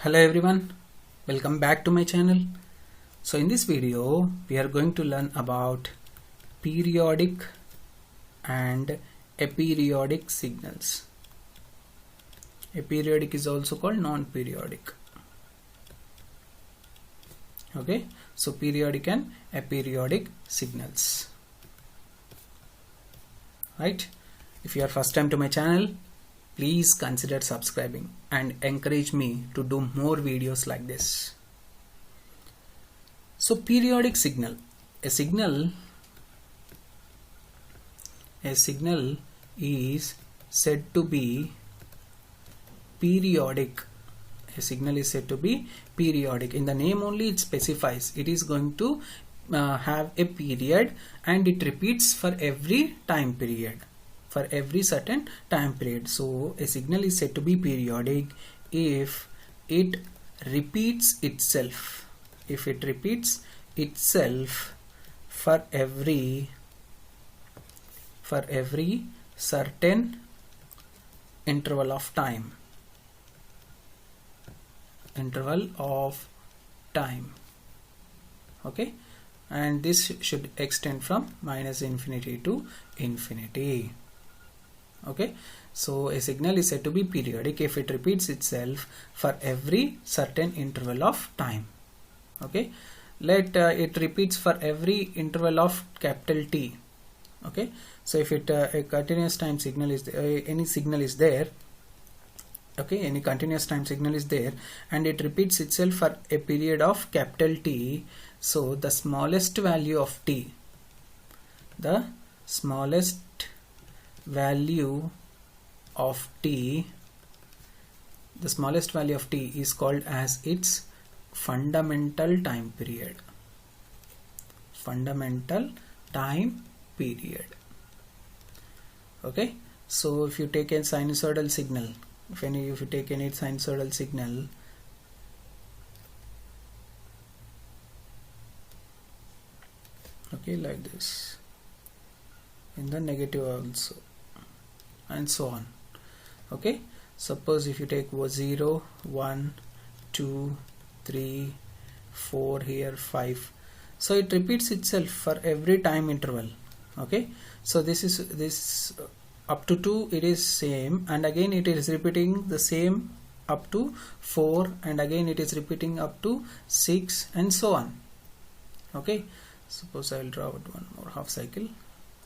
Hello everyone, welcome back to my channel. So in this video we are going to learn about periodic and aperiodic signals. Aperiodic is also called non-periodic. Okay, so periodic and aperiodic signals. Right, if you are first time to my channel, please consider subscribing and encourage me to do more videos like this. So periodic signal, a signal is said to be periodic. A signal is said to be periodic. In the name only it specifies it is going to have a period and it repeats for every time period. For every certain time period. So a signal is said to be periodic if it repeats itself. If it repeats itself for every certain interval of time. Okay, and this should extend from -infinity to infinity. Okay, so a signal is said to be periodic if it repeats itself for every certain interval of time. Okay, let it repeats for every interval of capital T. Okay, so if it a continuous time signal is any signal is there, okay, any continuous time signal is there and it repeats itself for a period of capital T, so the smallest value of T, the smallest value of T is called as its fundamental time period. Okay, so if you take a sinusoidal signal, if you take any sinusoidal signal, okay, like this, in the negative also, and so on. Okay, suppose if you take 0, 1, 2, 3, 4, here 5, so it repeats itself for every time interval. Okay, so this up to 2 it is same, and again it is repeating the same up to 4, and again it is repeating up to 6, and so on. Okay, suppose I will draw out one more half cycle.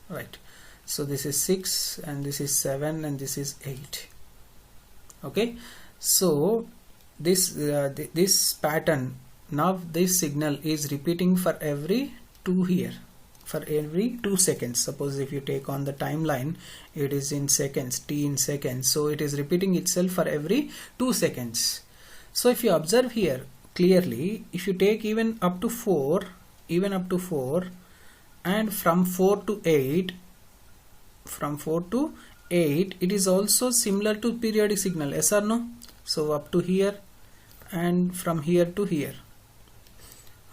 Right, so this is 6 and this is 7 and this is 8. Okay, so this pattern, now this signal is repeating for every 2 here, for every 2 seconds. Suppose if you take on the timeline, it is in seconds, T in seconds, so it is repeating itself for every 2 seconds. So if you observe here clearly, if you take even up to 4, and from 4 to 8, it is also similar to periodic signal, yes or no? So up to here and from here to here.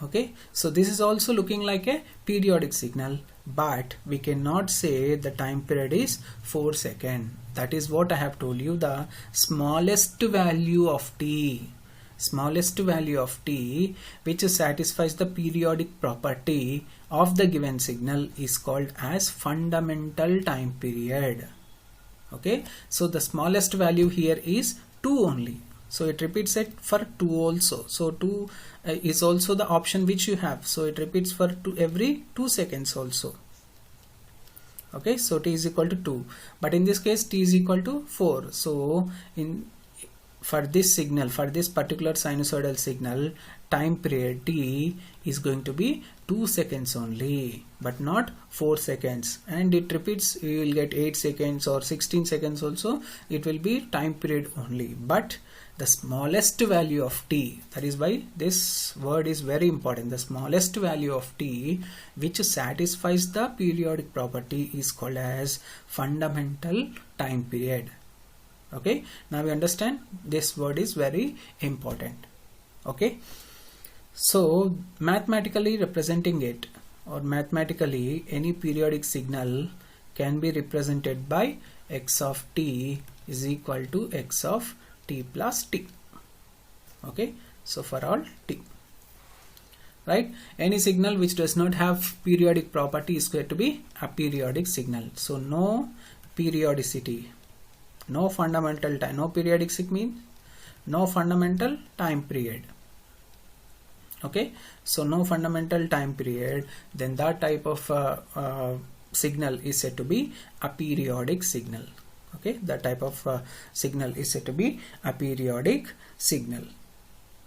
Okay, so this is also looking like a periodic signal, but we cannot say the time period is 4 seconds. That is what I have told you, the smallest value of T which satisfies the periodic property of the given signal is called as fundamental time period. Okay, so the smallest value here is 2 only, so it repeats it for 2 also. So 2 is also the option which you have, so it repeats for every 2 seconds also. Okay, so T is equal to 2, but in this case T is equal to 4. So for this signal, for this particular sinusoidal signal, time period T is going to be 2 seconds only, but not 4 seconds, and it repeats, you will get 8 seconds or 16 seconds also, it will be time period only. But the smallest value of T, that is why this word is very important, the smallest value of T which satisfies the periodic property is called as fundamental time period. Okay, now we understand this word is very important. Okay, so mathematically representing it, or mathematically any periodic signal can be represented by x of t is equal to x of t plus t. Okay, so for all t, right? Any signal which does not have periodic property is going to be a periodic signal. So no periodicity, no fundamental time, no periodic signal means no fundamental time period. Okay, so no fundamental time period, then that type of signal is said to be a periodic signal. Okay, that type of signal is said to be a periodic signal.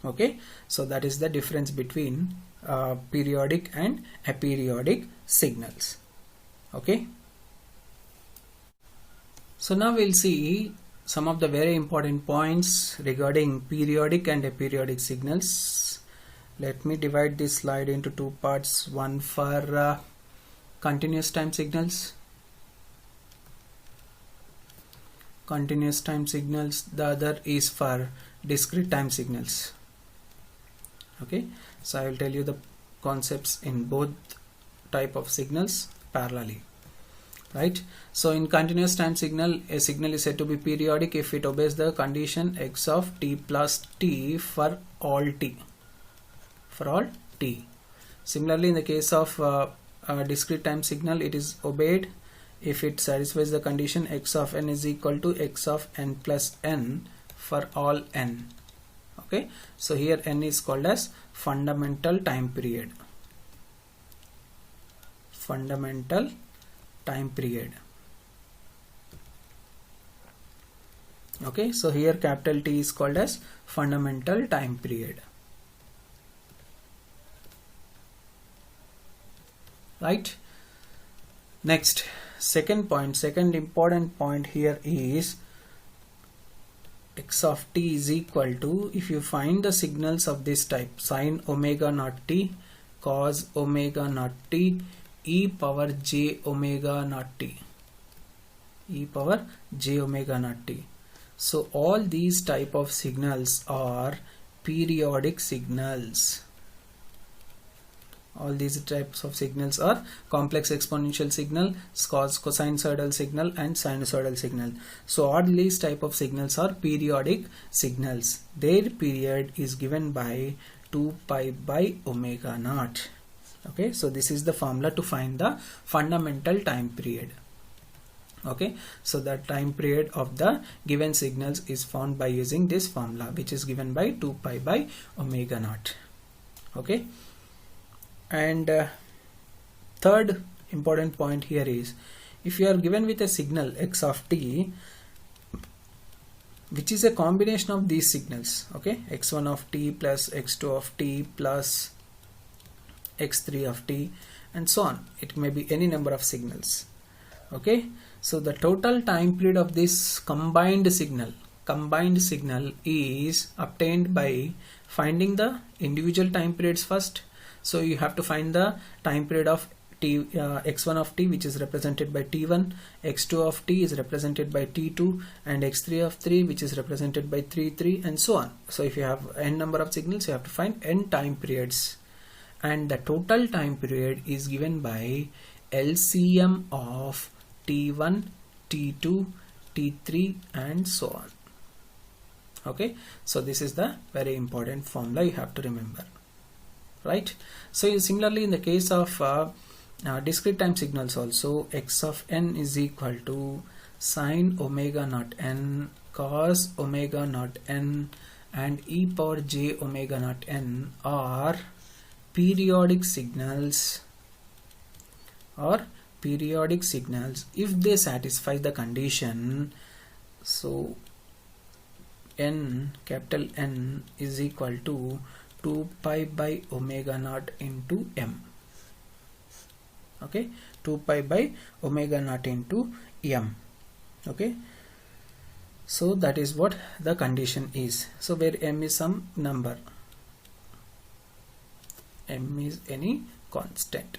Okay, so that is the difference between periodic and aperiodic signals. Okay, so now we'll see some of the very important points regarding periodic and aperiodic signals. Let me divide this slide into two parts, one for continuous time signals, the other is for discrete time signals. Okay, so I will tell you the concepts in both type of signals parallelly, right? So in continuous time signal, a signal is said to be periodic if it obeys the condition x of t plus t for all t. Similarly, in the case of a discrete time signal, it is obeyed if it satisfies the condition x of n is equal to x of n plus n for all n. Okay, so here n is called as fundamental time period. Okay, so here capital T is called as fundamental time period. Right? Next, second important point here is x of t is equal to, if you find the signals of this type, sine omega naught t, cos omega naught t, e power j omega naught t, so all these type of signals are periodic signals. All these types of signals are complex exponential signal, cosinusoidal signal and sinusoidal signal. So all these type of signals are periodic signals. Their period is given by 2 pi by omega naught. Okay, so this is the formula to find the fundamental time period. Okay, so the time period of the given signals is found by using this formula, which is given by 2 pi by omega naught. Okay, and third important point here is, if you are given with a signal x of t which is a combination of these signals, okay, x1 of t plus x2 of t plus x3 of t and so on, it may be any number of signals. Okay, so the total time period of this combined signal is obtained by finding the individual time periods first. So you have to find the time period of t, x1 of t, which is represented by t1, x2 of t is represented by t2, and x3 of 3 which is represented by 3 and so on. So if you have n number of signals, you have to find n time periods, and the total time period is given by LCM of t1, t2, t3 and so on. Okay, so this is the very important formula you have to remember. Right, so similarly in the case of discrete time signals also, x of n is equal to sine omega naught n, cos omega naught n and e power j omega naught n are periodic signals if they satisfy the condition. So n, capital N, is equal to 2 pi by omega naught into m. Okay, 2 pi by omega naught into m. Okay, so that is what the condition is. So where m is some number, m is any constant.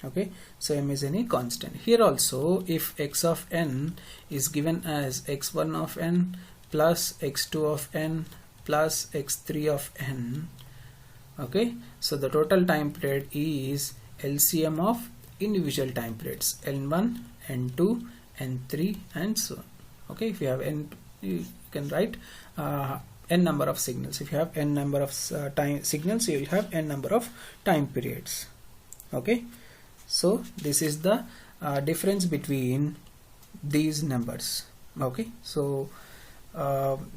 Okay, so m is any constant. Here also, if x of n is given as x1 of n plus x2 of n plus x3 of n, okay, so the total time period is LCM of individual time periods, n1, n2, n3 and so on. Okay, if you have n, you can write n number of signals. If you have n number of time signals, you will have n number of time periods. Okay, so this is the difference between these numbers. Okay, so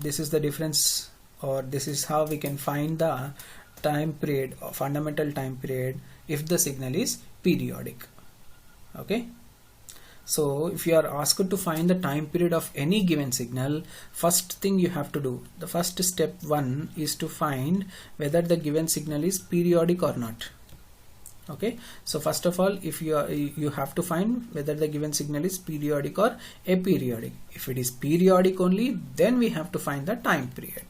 this is the difference, or this is how we can find the time period or fundamental time period if the signal is periodic. Okay, so if you are asked to find the time period of any given signal, first thing you have to do, the first step one is to find whether the given signal is periodic or not. Okay, so first of all, if you have to find whether the given signal is periodic or aperiodic. If it is periodic only, then we have to find the time period.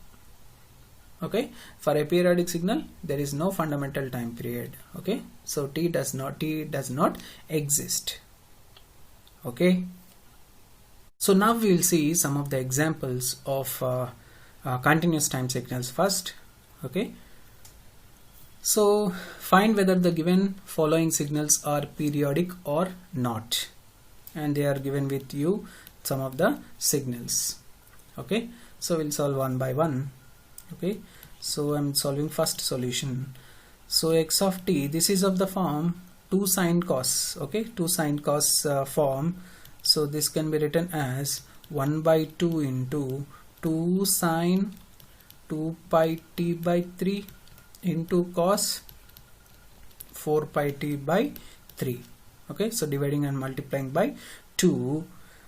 Okay, for a periodic signal there is no fundamental time period. Okay, so t does not exist. Okay, so now we will see some of the examples of continuous time signals first. Okay, so find whether the given following signals are periodic or not, and they are given with you some of the signals. Okay, so we'll solve one by one. Okay, so I'm solving first solution. So x of t, this is of the form 2 sine cos. Okay, 2 sine cos form. So this can be written as 1 by 2 into 2 sine 2 pi t by 3 into cos 4 pi t by 3. Okay, so dividing and multiplying by 2.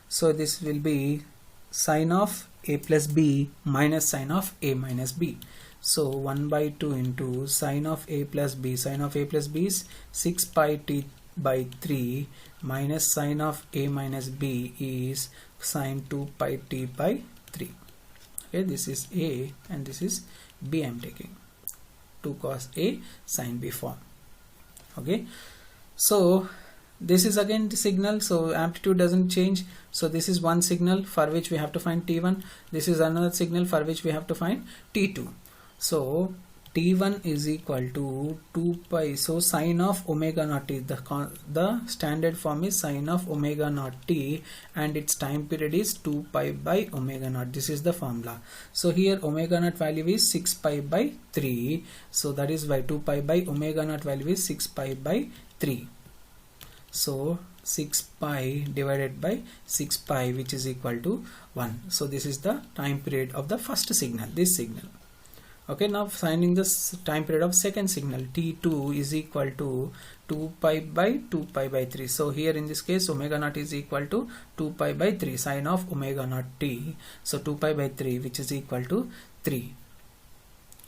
So this will be sine of a plus b minus sine of a minus b. So 1 by 2 into sine of a plus b. Sine of a plus b is 6 pi t by 3 minus sine of a minus b is sine 2 pi t by 3. Okay, this is a and this is b. I'm taking 2 cos a sine b form. Okay, so this is again the signal, so amplitude doesn't change. So this is one signal for which we have to find t1. This is another signal for which we have to find t2. So t1 is equal to 2 pi. So sine of omega naught t, the standard form is sine of omega naught t, and its time period is 2 pi by omega naught. This is the formula. So here omega naught value is 6 pi by 3. So that is why 2 pi by omega naught value is 6 pi by 3. So 6 pi divided by 6 pi, which is equal to 1. So this is the time period of the first signal, this signal. Okay, now finding the time period of second signal, t2 is equal to 2 pi by 2 pi by 3. So here in this case omega naught is equal to 2 pi by 3 sine of omega naught t. So 2 pi by 3, which is equal to 3.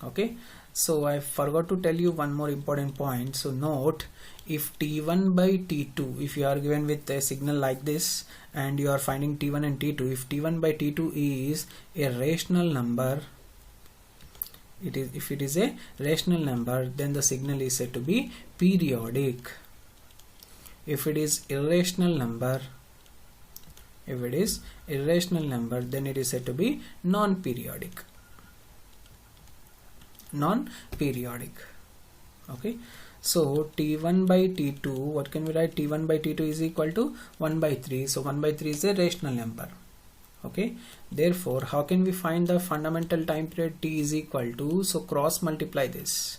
Okay, so I forgot to tell you one more important point. So note, if t1 by t2, if you are given with a signal like this and you are finding t1 and t2, if t1 by t2 is a rational number, if it is a rational number, then the signal is said to be periodic. If it is irrational number, then it is said to be non-periodic. Okay, so t1 by t2, what can we write? T1 by t2 is equal to 1 by 3. So 1 by 3 is a rational number. Okay, therefore how can we find the fundamental time period? T is equal to, so cross multiply this,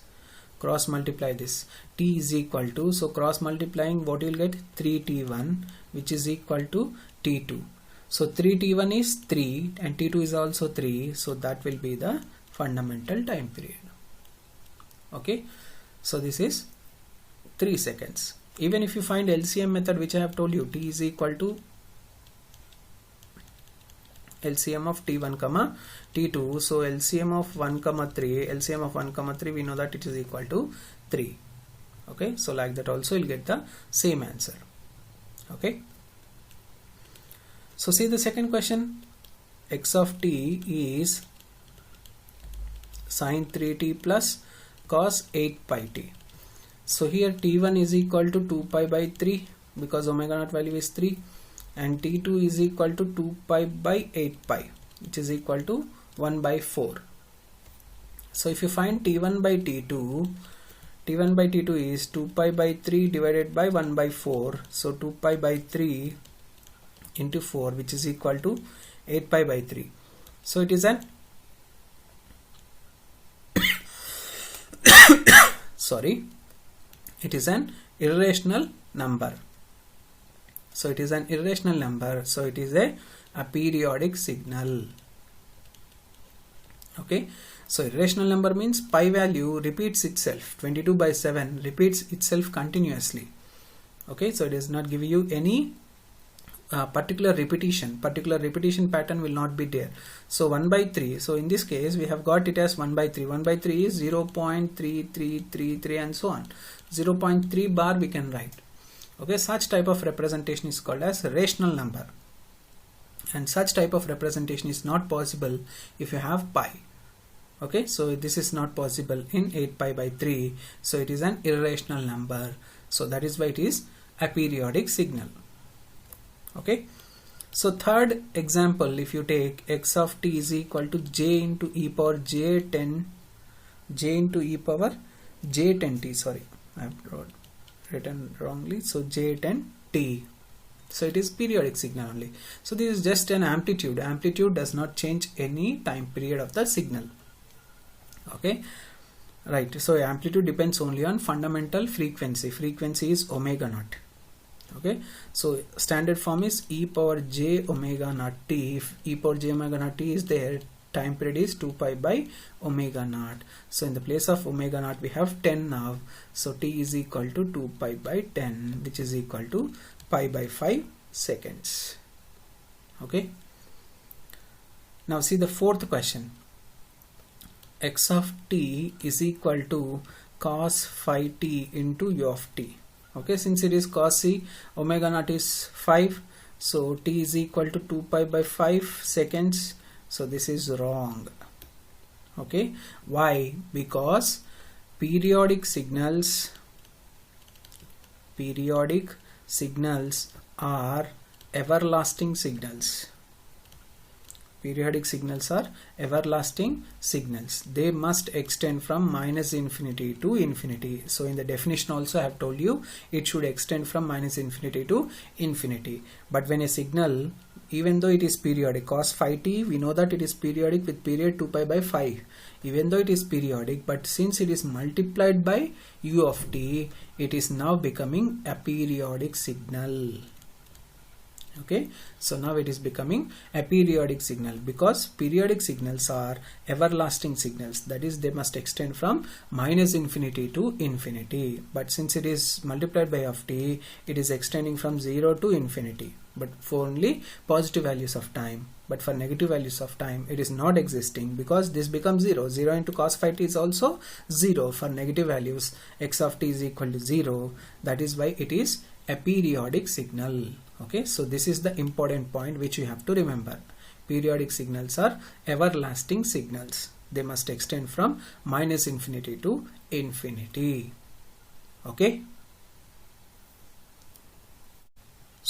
t is equal to, so cross multiplying what you will get? 3t1, which is equal to t2. So 3t1 is 3 and t2 is also 3, so that will be the fundamental time period. Okay, so this is 3 seconds. Even if you find LCM method, which I have told you, t is equal to LCM of t1 comma t2. So LCM of 1 comma 3, we know that it is equal to 3. Okay, so like that also you'll get the same answer. Okay, so see the second question. X of t is sine 3t plus cos 8 pi t. So here t1 is equal to 2 pi by 3 because omega naught value is 3, and t2 is equal to 2 pi by 8 pi, which is equal to 1 by 4. So if you find t1 by t2 is 2 pi by 3 divided by 1 by 4. So 2 pi by 3 into 4, which is equal to 8 pi by 3. So it is an it is an irrational number. So it is an irrational number, so it is a aperiodic signal. Okay, so irrational number means pi value repeats itself, 22/7 repeats itself continuously. Okay, so it does not give you any particular repetition pattern will not be there. So 1/3, so in this case we have got it as 1/3. 1/3 is 0.3333 and so on. 0.3 bar we can write. Okay, such type of representation is called as rational number, and such type of representation is not possible if you have pi. Okay, so this is not possible in 8pi/3, so it is an irrational number. So that is why it is aperiodic signal. Okay, so third example, if you take x of t is equal to j into e power j10 t, sorry, I have written wrongly, so j10t, so it is periodic signal only. So this is just an amplitude does not change any time period of the signal. Okay, right, so amplitude depends only on fundamental frequency is omega naught. Okay, so standard form is e power j omega naught t. If e power j omega naught t is there, time period is 2pi/omega naught. So in the place of omega naught we have 10 now, so t is equal to 2pi/10, which is equal to pi/5 seconds. Okay, now see the fourth question. X of t is equal to cos phi t into u of t. Okay, since it is cos c, omega naught is 5, so t is equal to 2pi/5 seconds. So this is wrong. Okay, why? Because periodic signals are everlasting signals. Periodic signals are everlasting signals. They must extend from -infinity to infinity. So in the definition also I have told you it should extend from -infinity to infinity. But when a signal, even though it is periodic, cos phi t, we know that it is periodic with period 2pi/5. Even though it is periodic, but since it is multiplied by u of t, it is now becoming a periodic signal. Okay, so now it is becoming a periodic signal, because periodic signals are everlasting signals, that is they must extend from -infinity to infinity. But since it is multiplied by of t, it is extending from 0 to infinity, but for only positive values of time. But for negative values of time it is not existing, because this becomes 0. 0 into cos phi t is also 0 for negative values. X of t is equal to 0. That is why it is a periodic signal. Okay, so this is the important point which you have to remember. Periodic signals are everlasting signals. They must extend from -infinity to infinity. Okay.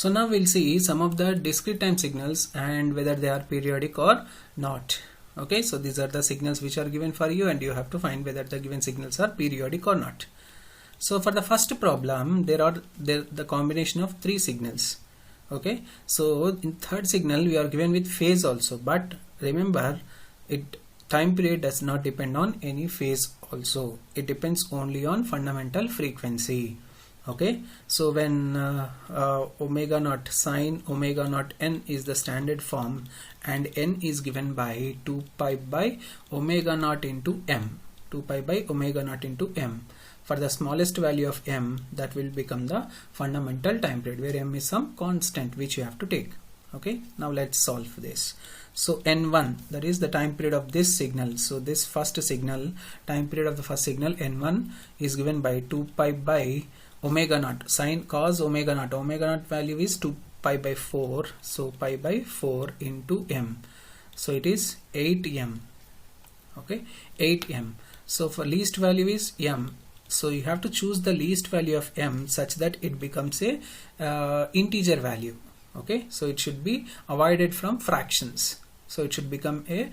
So now we'll see some of the discrete time signals and whether they are periodic or not. Okay, so these are the signals which are given for you, and you have to find whether the given signals are periodic or not. So for the first problem, there are the combination of 3 signals. Okay, so in third signal we are given with phase also, but remember, time period does not depend on any phase also. It depends only on fundamental frequency. Okay, so when omega naught sine omega naught n is the standard form, and n is given by 2pi/omega naught into m. 2pi/omega naught into m. For the smallest value of m, that will become the fundamental time period, where m is some constant which you have to take. Okay, now let's solve this. So n1, that is the time period of this signal. So this first signal, time period of the first signal n1 is given by 2pi/omega naught sine cos omega naught. Omega naught value is 2pi/4, so pi/4 into m. So it is 8m. Okay, 8m. So for least value is m. So you have to choose the least value of m such that it becomes a integer value. Okay, so it should be avoided from fractions. So it should become a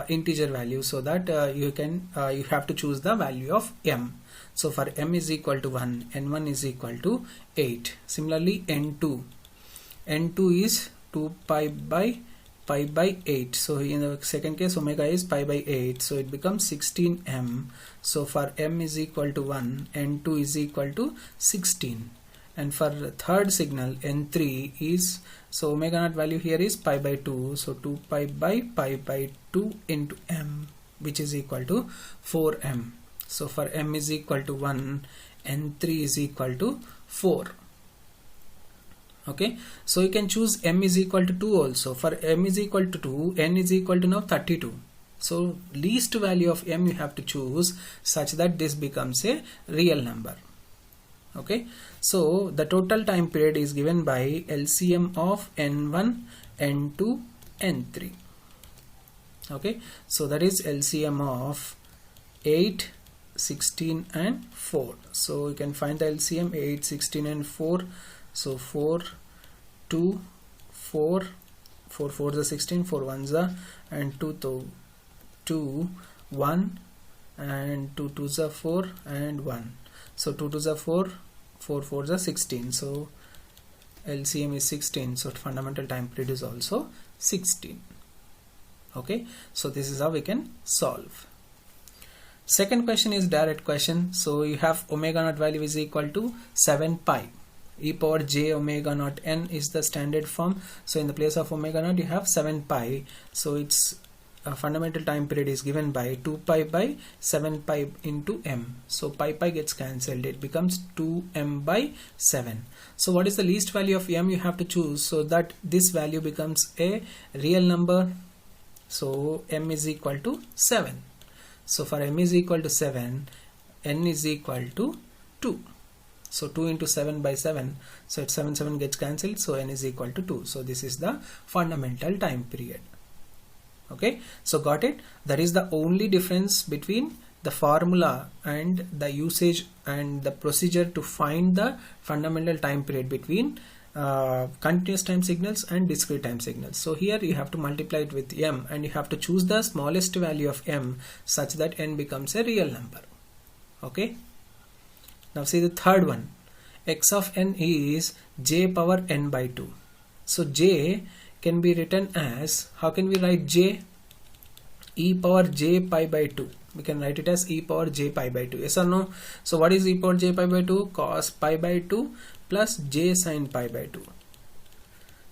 integer value, so that you have to choose the value of m. So for m is equal to 1, n1 is equal to 8. Similarly n2 is 2pi/8 pi by 8. So in the second case omega is pi by 8, so it becomes 16m. So for m is equal to 1, n2 is equal to 16. And for the third signal n3 is, so omega naught value here is pi by 2, so 2 pi by 2 into m, which is equal to 4m. So for m is equal to 1, n3 is equal to 4. Okay, so you can choose m is equal to 2 also. For m is equal to 2, n is equal to now 32. So least value of m you have to choose such that this becomes a real number. Okay, so the total time period is given by LCM of n1, n2, n3. Okay, so that is LCM of 8, 16 and 4. So you can find the LCM 8, 16 and 4. So 4, 2, 4, 4 4 is 16, 4 1 is and 2 1 and 2 2 is 4 and 1. So 2 2 is 4, 4 4 is 16. So LCM is 16. So fundamental time period is also 16. Okay, so this is how we can solve. Second question is direct question. So you have omega naught value is equal to 7 pi. E power j omega naught n is the standard form. So in the place of omega naught you have 7 pi. So its fundamental time period is given by 2 pi by 7 pi into m. So pi gets cancelled. It becomes 2m by 7. So what is the least value of m you have to choose so that this value becomes a real number. So m is equal to 7. So for m is equal to 7, n is equal to 2. So 2 into 7 by 7. So it's 7 gets cancelled. So n is equal to 2. So this is the fundamental time period. Okay, so got it? That is the only difference between the formula and the usage and the procedure to find the fundamental time period between continuous time signals and discrete time signals. So here you have to multiply it with m and you have to choose the smallest value of m such that n becomes a real number. Okay, now see the third one. X of n is j power n by 2. So j can be written as, how can we write j? E power j pi by 2. We can write it as e power j pi by 2. Yes or no? So what is e power j pi by 2? Cos pi by 2 plus j sin pi by 2.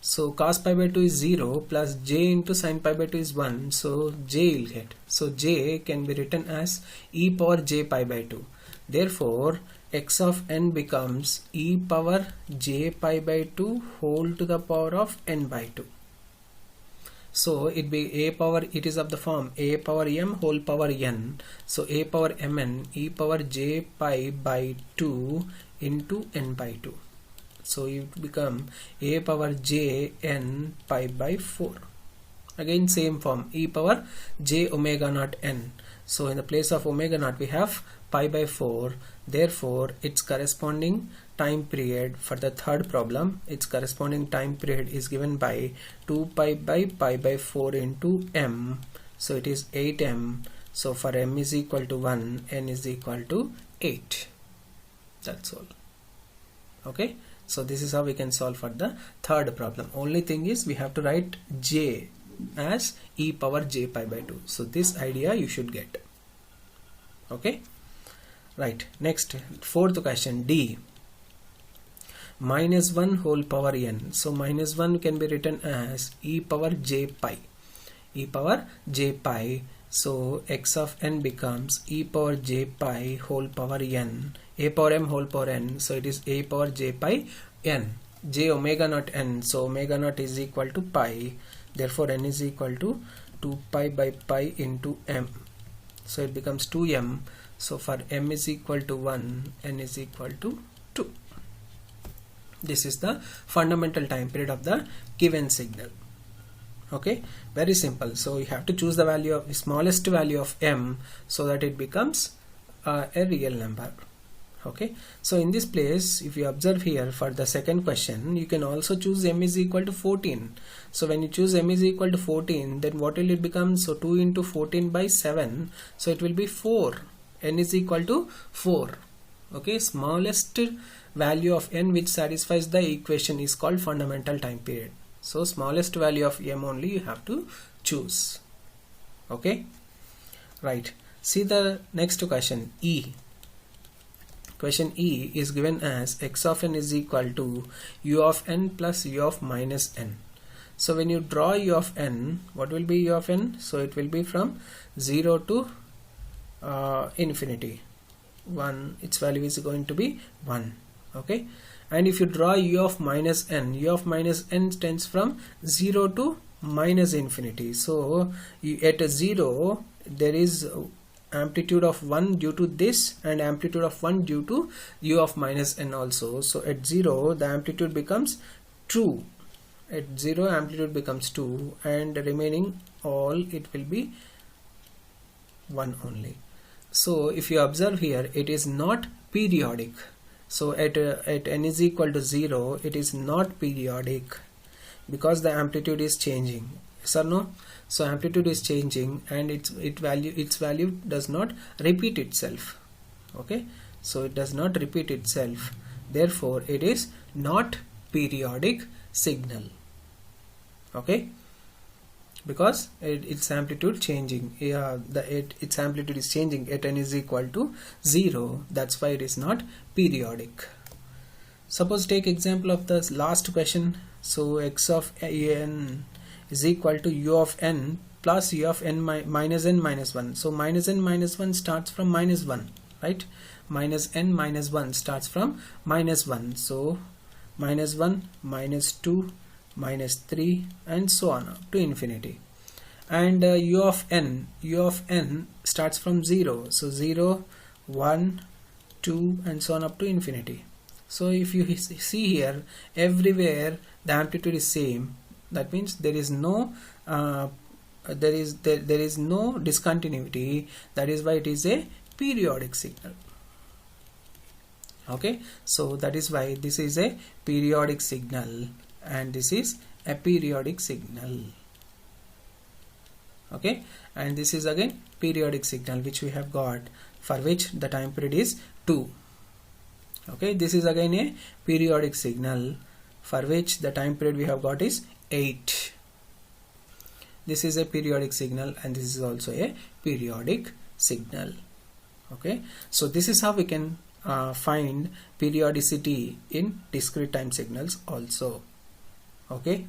So cos pi by 2 is 0 plus j into sin pi by 2 is 1. So j will get. So j can be written as e power j pi by 2. Therefore x of n becomes e power j pi by 2 whole to the power of n by 2. So it be a power, it is of the form a power m whole power n. So a power mn e power j pi by 2 into n by 2. So it become a power j n pi by 4. Again same form, e power j omega naught n. So in the place of omega naught we have pi by 4. Therefore its corresponding time period for the third problem, its corresponding time period is given by 2 pi by 4 into m. So it is 8m. So for m is equal to 1, n is equal to 8. That's all. Okay, so this is how we can solve for the third problem. Only thing is we have to write j as e power j pi by 2. So this idea you should get. Okay, right. Next, fourth question, D. Minus 1 whole power n. So minus 1 can be written as e power j pi. E power j pi. So x of n becomes e power j pi whole power n. A power m whole power n. So it is a power j pi n. J omega naught n. So omega naught is equal to pi. Therefore n is equal to 2 pi by pi into m. So it becomes 2m. So for m is equal to 1, n is equal to 2. This is the fundamental time period of the given signal. Okay, very simple. So you have to choose the value of the smallest value of m so that it becomes a real number. Okay, so in this place if you observe here for the second question, you can also choose m is equal to 14. So when you choose m is equal to 14, then what will it become? So 2 into 14 by 7, so it will be 4. N is equal to 4. Okay, smallest value of n which satisfies the equation is called fundamental time period. So smallest value of m only you have to choose. Okay, right. See the next question, E. Question E is given as x of n is equal to u of n plus u of minus n. So when you draw u of n, what will be u of n? So it will be from 0 to infinity. 1, its value is going to be 1. Okay, and if you draw u of minus n tends from 0 to minus infinity. So at a 0 there is amplitude of 1 due to this and amplitude of 1 due to u of minus n also. So at 0 the amplitude becomes 2. At 0 amplitude becomes 2 and remaining all it will be 1 only. So if you observe here, it is not periodic. So at n is equal to 0 it is not periodic because the amplitude is changing. Yes or no? So amplitude is changing and its value does not repeat itself. Okay, so it does not repeat itself, therefore it is not periodic signal. Okay, because its amplitude changing, its amplitude is changing at n is equal to 0, that's why it is not periodic. Suppose take example of the last question. So x of n is equal to u of n plus u of n minus n minus 1. So minus n minus 1 starts from minus 1, right? Minus n minus 1 starts from minus 1. So minus 1, minus 2, minus 3 and so on up to infinity. And u of n starts from 0. So 0, 1, 2 and so on up to infinity. So if you see here, everywhere the amplitude is same. That means there is no there is no discontinuity. That is why it is a periodic signal. Okay, so that is why this is a periodic signal and this is a periodic signal. Okay, and this is again periodic signal which we have got, for which the time period is 2. Okay, this is again a periodic signal for which the time period we have got is 8. This is a periodic signal and this is also a periodic signal. Okay, so this is how we can find periodicity in discrete time signals also. Okay.